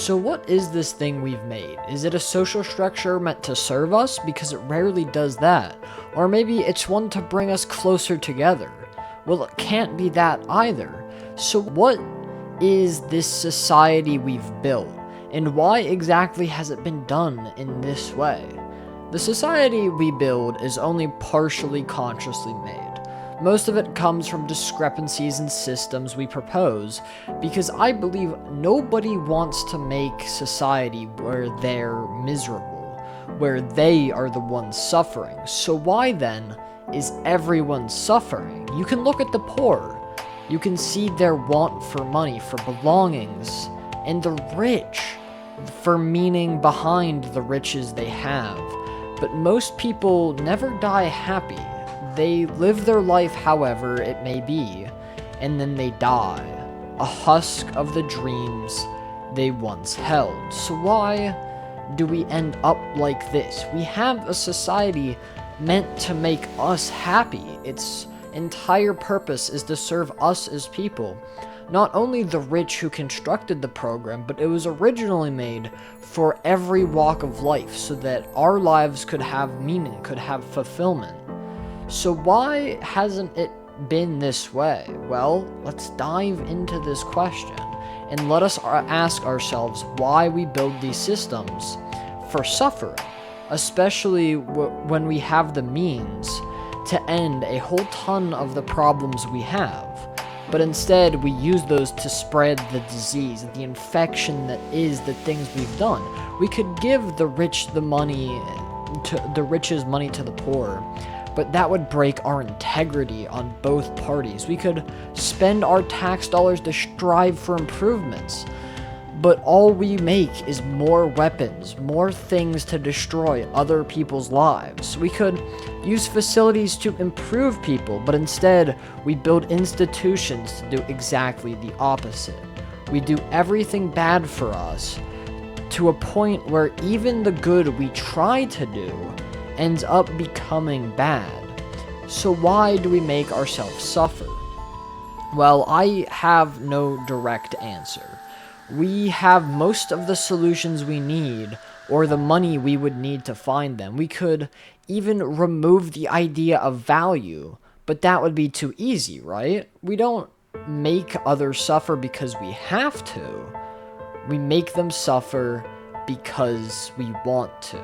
So what is this thing we've made? Is it a social structure meant to serve us? Because it rarely does that. Or maybe it's one to bring us closer together. Well, it can't be that either. So what is this society we've built? And why exactly has it been done in this way? The society we build is only partially consciously made. Most of it comes from discrepancies in systems we propose, because I believe nobody wants to make society where they're miserable, where they are the ones suffering. So why then is everyone suffering? You can look at the poor. You can see their want for money, for belongings, and the rich for meaning behind the riches they have. But most people never die happy. They live their life however it may be, and then they die, a husk of the dreams they once held. So why do we end up like this? We have a society meant to make us happy. Its entire purpose is to serve us as people. Not only the rich who constructed the program, but it was originally made for every walk of life so that our lives could have meaning, could have fulfillment. So why hasn't it been this way? Well, let's dive into this question and let us ask ourselves why we build these systems for suffering, especially when we have the means to end a whole ton of the problems we have. But instead, we use those to spread the disease, the infection that is the things we've done. We could give the rich the money, to the rich's money to the poor, but that would break our integrity on both parties. We could spend our tax dollars to strive for improvements, but all we make is more weapons, more things to destroy other people's lives. We could use facilities to improve people, but instead we build institutions to do exactly the opposite. We do everything bad for us to a point where even the good we try to do ends up becoming bad. So why do we make ourselves suffer? Well, I have no direct answer. We have most of the solutions we need, or the money we would need to find them. We could even remove the idea of value, but that would be too easy, right? We don't make others suffer because we have to. We make them suffer because we want to.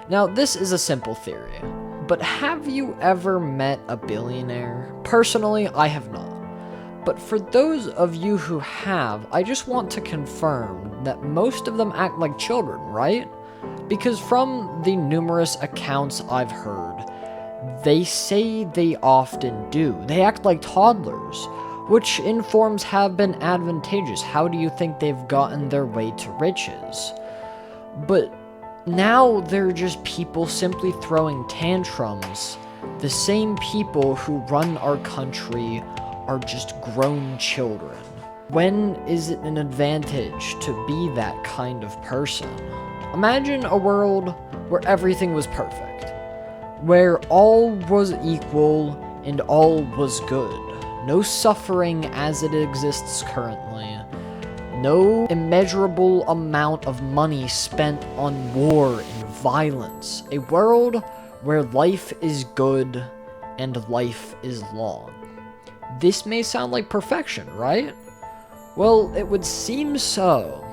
Now, this is a simple theory, but have you ever met a billionaire? Personally, I have not. But for those of you who have, I just want to confirm that most of them act like children, right? Because from the numerous accounts I've heard, they say they often do. They act like toddlers, which in forms have been advantageous. How do you think they've gotten their way to riches? But now they're just people simply throwing tantrums. The same people who run our country are just grown children. When is it an advantage to be that kind of person? Imagine a world where everything was perfect, where all was equal and all was good. No suffering as it exists currently. No immeasurable amount of money spent on war and violence. A world where life is good and life is long. This may sound like perfection, right? Well, it would seem so,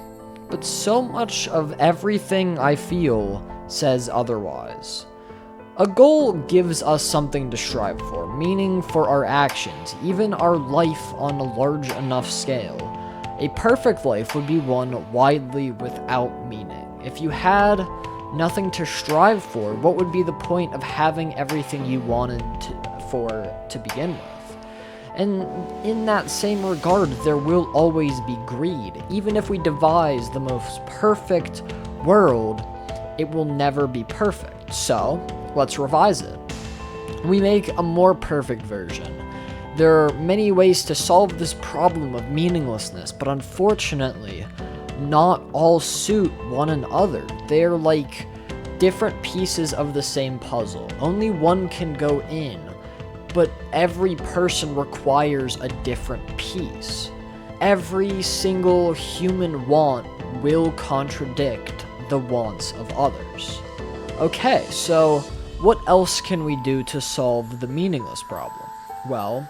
but so much of everything I feel says otherwise. A goal gives us something to strive for, meaning for our actions, even our life on a large enough scale. A perfect life would be one widely without meaning. If you had nothing to strive for, what would be the point of having everything you wanted to begin with? And in that same regard, there will always be greed. Even if we devise the most perfect world, it will never be perfect. So, let's revise it. We make a more perfect version. There are many ways to solve this problem of meaninglessness, but unfortunately, not all suit one another. They're like different pieces of the same puzzle. Only one can go in, but every person requires a different piece. Every single human want will contradict the wants of others. Okay, so what else can we do to solve the meaningless problem? Well,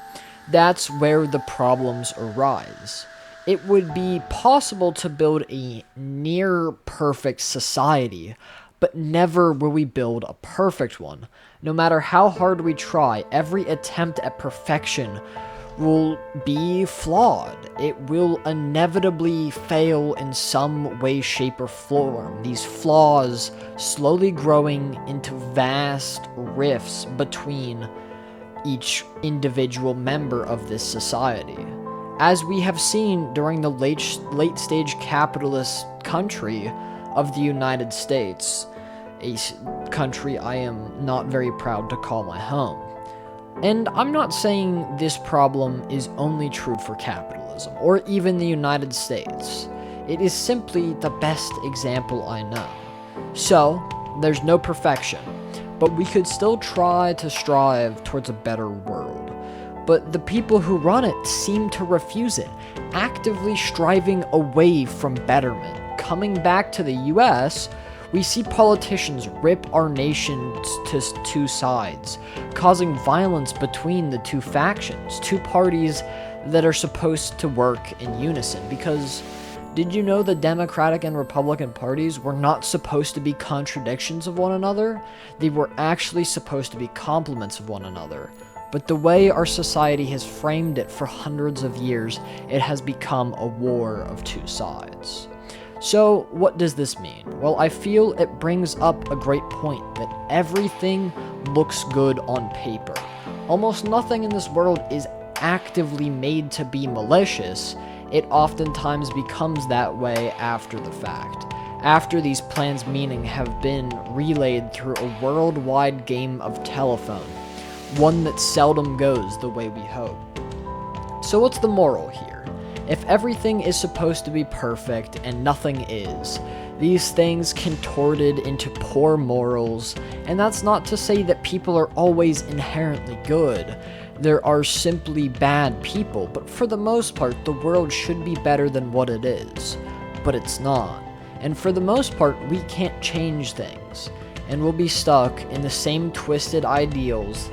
that's where the problems arise. It would be possible to build a near-perfect society, but never will we build a perfect one. No matter how hard we try, every attempt at perfection will be flawed. It will inevitably fail in some way, shape, or form. These flaws slowly growing into vast rifts between each individual member of this society. As we have seen during the late stage capitalist country of the United States, a country I am not very proud to call my home. And I'm not saying this problem is only true for capitalism, or even the United States. It is simply the best example I know. So, there's no perfection, but we could still try to strive towards a better world. But the people who run it seem to refuse it, actively striving away from betterment. Coming back to the US, we see politicians rip our nation to two sides, causing violence between the two factions, two parties that are supposed to work in unison. Because did you know the Democratic and Republican parties were not supposed to be contradictions of one another? They were actually supposed to be complements of one another. But the way our society has framed it for hundreds of years, it has become a war of two sides. So, what does this mean? Well, I feel it brings up a great point that everything looks good on paper. Almost nothing in this world is actively made to be malicious. It oftentimes becomes that way after the fact. After these plans' meaning have been relayed through a worldwide game of telephone. One that seldom goes the way we hope. So what's the moral here? If everything is supposed to be perfect and nothing is, these things contorted into poor morals, and that's not to say that people are always inherently good. There are simply bad people, but for the most part, the world should be better than what it is. But it's not. And for the most part, we can't change things, and we'll be stuck in the same twisted ideals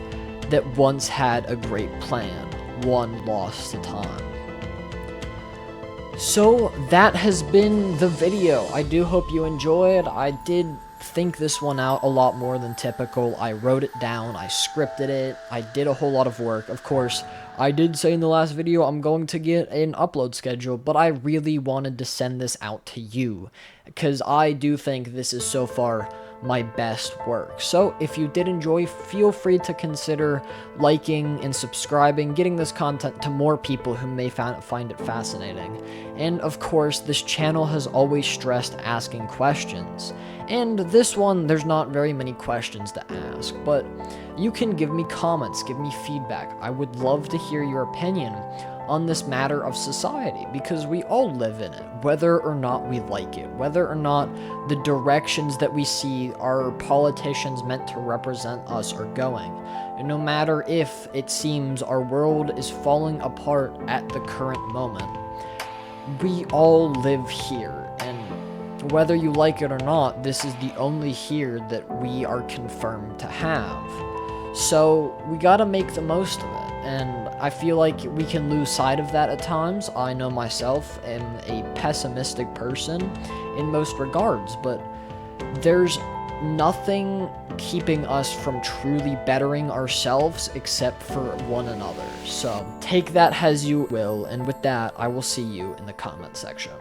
that once had a great plan, one lost to time. So that has been the video. I do hope you enjoyed. I did think this one out a lot more than typical. I wrote it down, I scripted it, I did a whole lot of work. Of course, I did say in the last video I'm going to get an upload schedule, but I really wanted to send this out to you, because I do think this is so far my best work. So if you did enjoy, feel free to consider liking and subscribing, getting this content to more people who may find it fascinating. And of course, this channel has always stressed asking questions. And this one, there's not very many questions to ask, but you can give me comments, give me feedback. I would love to hear your opinion on this matter of society, because we all live in it, whether or not we like it, whether or not the directions that we see our politicians meant to represent us are going. And no matter if it seems our world is falling apart at the current moment, we all live here, and whether you like it or not, this is the only here that we are confirmed to have. So we gotta make the most of it, and I feel like we can lose sight of that at times. I know myself am a pessimistic person in most regards, but there's nothing keeping us from truly bettering ourselves except for one another. So take that as you will, and with that, I will see you in the comment section.